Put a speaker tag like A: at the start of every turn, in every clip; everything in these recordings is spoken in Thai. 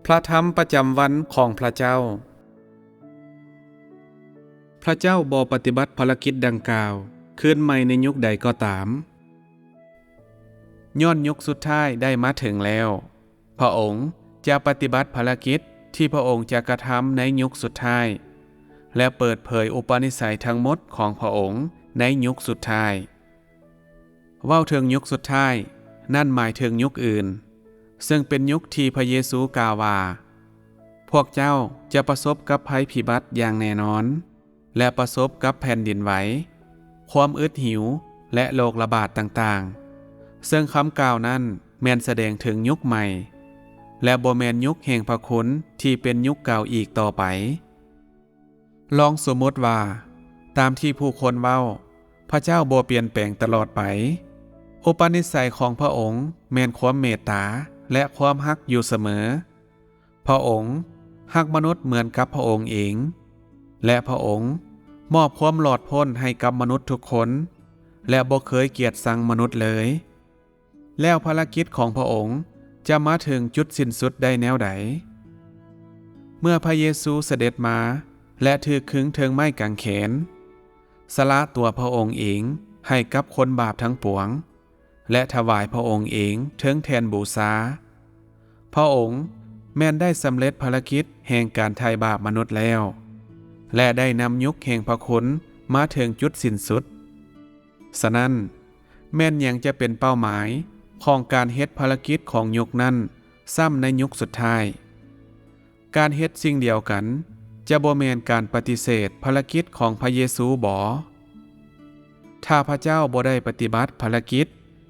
A: พระธรรมประจำวันของพระเจ้าพระเจ้าบ่ปฏิบัติภารกิจดังกล่าวขึ้นใหม่ในยุคใดก็ตามย้อนยุคสุดท้ายได้มาถึงแล้วพระองค์จะปฏิบัติภารกิจที่พระองค์จะกระทำในยุคสุดท้ายและเปิดเผยอุปนิสัยทั้งหมดของพระองค์ในยุคสุดท้ายเว้าถึงยุคสุดท้ายนั่นหมายถึงยุคอื่นซึ่งเป็นยุคที่พระเยซูกล่าวว่าพวกเจ้าจะประสบกับภัยพิบัติอย่างแน่นอนและประสบกับแผ่นดินไหวความอึดหิวและโรคระบาดต่างๆซึ่งคำกล่าวนั้นแม่นแสดงถึงยุคใหม่และบ่แม่นยุคแห่งพระคุณที่เป็นยุคเก่าอีกต่อไปลองสมมติว่าตามที่ผู้คนเว้าพระเจ้าบ่เปลี่ยนแปลงตลอดไปอุปนิสัยของพระองค์แม่นความเมตตาและความฮักอยู่เสมอพระองค์ฮักมนุษย์เหมือนกับพระองค์เองและพระองค์มอบความหลอดพ้นให้กับมนุษย์ทุกคนและบ่เคยเกลียดชังมนุษย์เลยแล้วภารกิจของพระองค์จะมาถึงจุดสิ้นสุดได้แนวใดเมื่อพระเยซูเสด็จมาและถูกขึงเทิงไม้กางเขนสละตัวพระองค์เองให้กับคนบาปทั้งปวงและถวายพระองค์เองเทิงแทนบูชาพระองค์แม้นได้สำเร็จภารกิจแห่งการไถ่บาปมนุษย์แล้วและได้นำยุคแห่งพระคุณมาถึงจุดสิ้นสุดฉะนั้นแม้นยังจะเป็นเป้าหมายของการเฮ็ดภารกิจของยุคนั้นซ้ำในยุคสุดท้ายการเฮ็ดสิ่งเดียวกันจะบ่แม่นการปฏิเสธภารกิจของพระเยซูบ่ถ้าพระเจ้าบ่ได้ปฏิบัติภารกิจ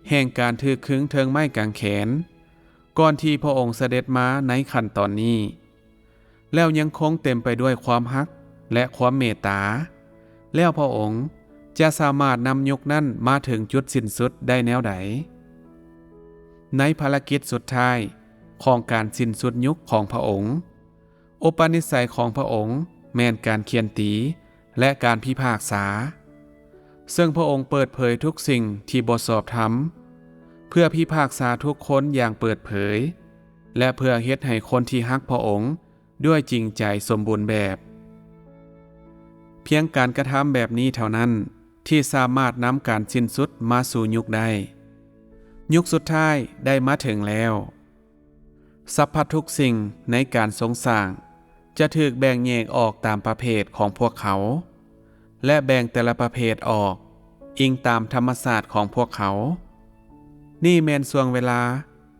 A: แห่งการถูกขึงเทิงไม้กางเขนก่อนที่พระองค์เสด็จมาในขั้นตอนนี้แล้วยังคงเต็มไปด้วยความฮักและความเมตตาแล้วพระองค์จะสามารถนำยุคนั้นมาถึงจุดสิ้นสุดได้แนวใดในภารกิจสุดท้ายของการสิ้นสุดยุคของพระองค์อุปนิสัยของพระองค์แม่นการเคียนตีและการพิพากษาซึ่งพระองค์เปิดเผยทุกสิ่งที่บ่สอบธรรมเพื่อพิพากษาทุกคนอย่างเปิดเผยและเพื่อเฮ็ดให้คนที่ฮักพระองค์ด้วยจริงใจสมบูรณ์แบบเพียงการกระทำแบบนี้เท่านั้นที่สามารถนำการสิ้นสุดมาสู่ยุคได้ยุคสุดท้ายได้มาถึงแล้วสรรพทุกสิ่งในการทรงสร้างจะถูกแบ่งแยกออกตามประเภทของพวกเขาและแบ่งแต่ละประเภทออกอิงตามธรรมศาสตร์ของพวกเขานี่แม่นช่วงเวลา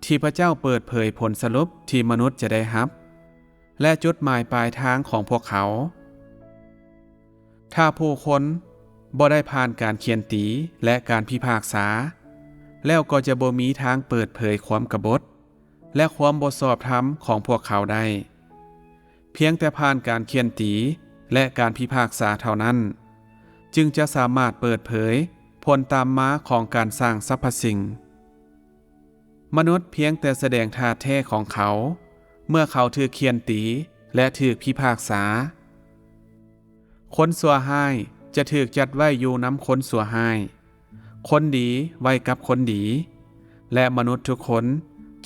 A: ที่พระเจ้าเปิดเผยผลสรุปที่มนุษย์จะได้รับและจุดหมายปลายทางของพวกเขาถ้าผู้คนบ่ได้ผ่านการเคียนตีและการพิพากษาแล้วก็จะบ่มีทางเปิดเผยความกบฏและความบ่ชอบธรรมของพวกเขาได้เพียงแต่ผ่านการเคียนตีและการพิพากษาเท่านั้นจึงจะสามารถเปิดเผยผลตามมาของการสร้างสรรพสิ่งมนุษย์เพียงแต่แสดงท่าแท้ของเขาเมื่อเขาถูกเคียนตีและถูกพิพากษาคนชั่วร้ายจะถูกจัดไว้อยู่นำคนชั่วร้ายคนดีไว้กับคนดีและมนุษย์ทุกคน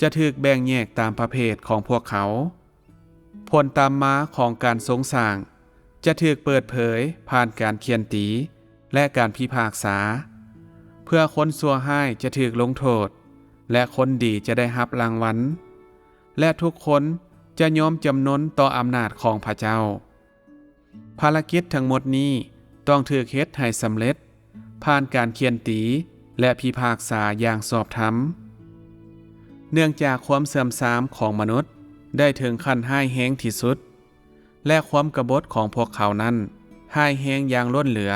A: จะถูกแบ่งแยกตามประเภทของพวกเขาผลตามมาของการทรงสร้างจะถูกเปิดเผยผ่านการเคียนตีและการพิพากษาเพื่อคนชั่วร้ายจะถูกลงโทษและคนดีจะได้รับรางวัลและทุกคนจะยอมจำนนต่ออำนาจของพระเจ้าภารกิจทั้งหมดนี้ต้องถูกเฮ็ดให้สำเร็จผ่านการเคียนตีและพิพากษาอย่างชอบธรรมเนื่องจากความเสื่อมทรามของมนุษย์ได้ถึงขั้นร้ายแรงที่สุดและความกบฏของพวกเขานั้นร้ายแรงอย่างล้นเหลือ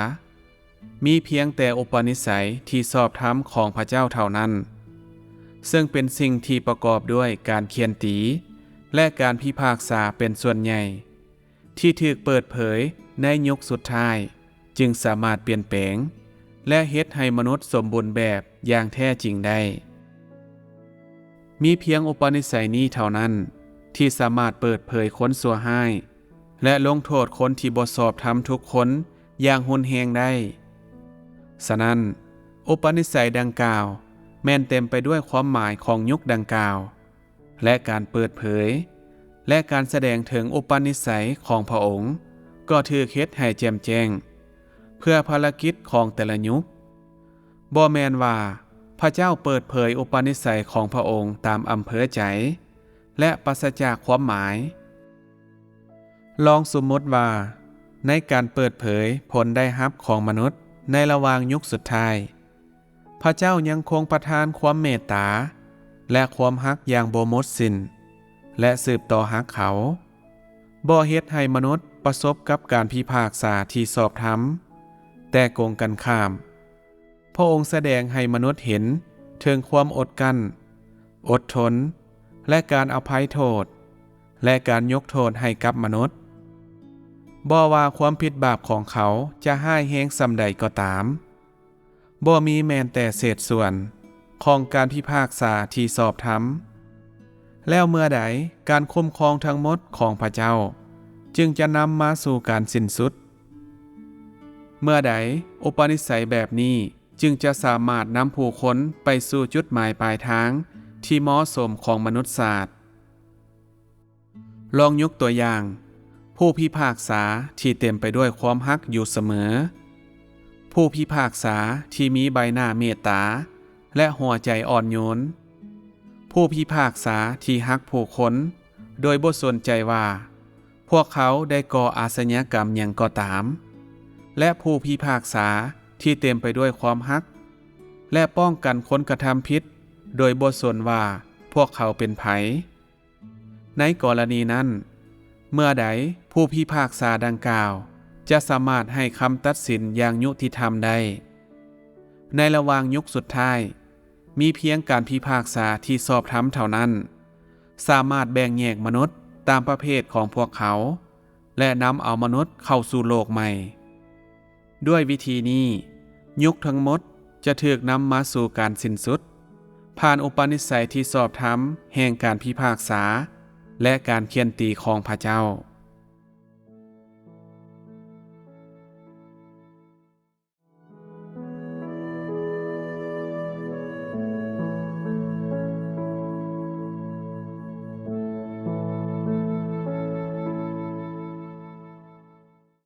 A: มีเพียงแต่อุปนิสัยที่ชอบธรรมของพระเจ้าเท่านั้นซึ่งเป็นสิ่งที่ประกอบด้วยการเคียนตีและการพิพากษาเป็นส่วนใหญ่ที่ถูกเปิดเผยในยุคสุดท้ายจึงสามารถเปลี่ยนแปลงและเฮ็ดให้มนุษย์สมบูรณ์แบบอย่างแท้จริงได้มีเพียงอุปนิสัยนี้เท่านั้นที่สามารถเปิดเผยคนชั่วร้ายและลงโทษคนที่บ่ชอบธรรมทุกคนอย่างรุนแรงได้ฉะนั้นอุปนิสัยดังกล่าวแม่นเต็มไปด้วยความหมายของยุคดังกล่าวและการเปิดเผย และการแสดงถึงอุปนิสัยของพระองค์ก็ถือเฮ็ดให้แจ่มแจ้งเพื่อภารกิจของแต่ละยุคบ่แม่นว่าพระเจ้าเปิดเผยอุปนิสัยของพระองค์ตามอำเภอใจและปราศจากความหมายลองสมมติว่าในการเปิดเผยผลได้รับของมนุษย์ในระหว่างยุคสุดท้ายพระเจ้ายังคงประทานความเมตตาและความฮักอย่างบ่หมดสิ้นและสืบต่อฮักเขาบ่เฮ็ดให้มนุษย์ประสบกับการพิพากษาที่สอบธรรมแต่โกงกันข้ามพระองค์แสดงให้มนุษย์เห็นถึงความอดกั้นอดทนและการอภัยโทษและการยกโทษให้กับมนุษย์บ่ว่าความผิดบาปของเขาจะห้ายแห้งส่ำใดก็ตามบ่มีแม้แต่เศษส่วนของการพิพากษาที่สอบธรรมแล้วเมื่อใดการคุ้มครองทั้งหมดของพระเจ้าจึงจะนำมาสู่การสิ้นสุดเมื่อใดอุปนิสัยแบบนี้จึงจะสามารถนำผู้คนไปสู่จุดหมายปลายทางที่เหมาะสมของมนุษยศาสตร์ลองยกตัวอย่างผู้พิพากษาที่เต็มไปด้วยความฮักอยู่เสมอผู้พิพากษาที่มีใบหน้าเมตตาและหัวใจอ่อนโยนผู้พิพากษาที่ฮักผู้คนโดยบ่สนใจว่าพวกเขาได้ก่ออาชญากรรมหยังก็ตามและผู้พิพากษาที่เต็มไปด้วยความฮักและป้องกันคนกระทำผิดโดยบ่สนว่าพวกเขาเป็นไผในกรณีนั้นเมื่อใดผู้พิพากษาดังกล่าวจะสามารถให้คำตัดสินอย่างยุติธรรมได้ในระหว่างยุคสุดท้ายมีเพียงการพิพากษาที่สอบธรรมเท่านั้นสามารถแบ่งแยกมนุษย์ตามประเภทของพวกเขาและนำเอามนุษย์เข้าสู่โลกใหม่ด้วยวิธีนี้ยุคทั้งหมดจะถูกนำมาสู่การสิ้นสุดผ่านอุปนิสัยที่สอบธรรมแห่งการพิพากษาและการเคี่ยนตีของพระเจ้า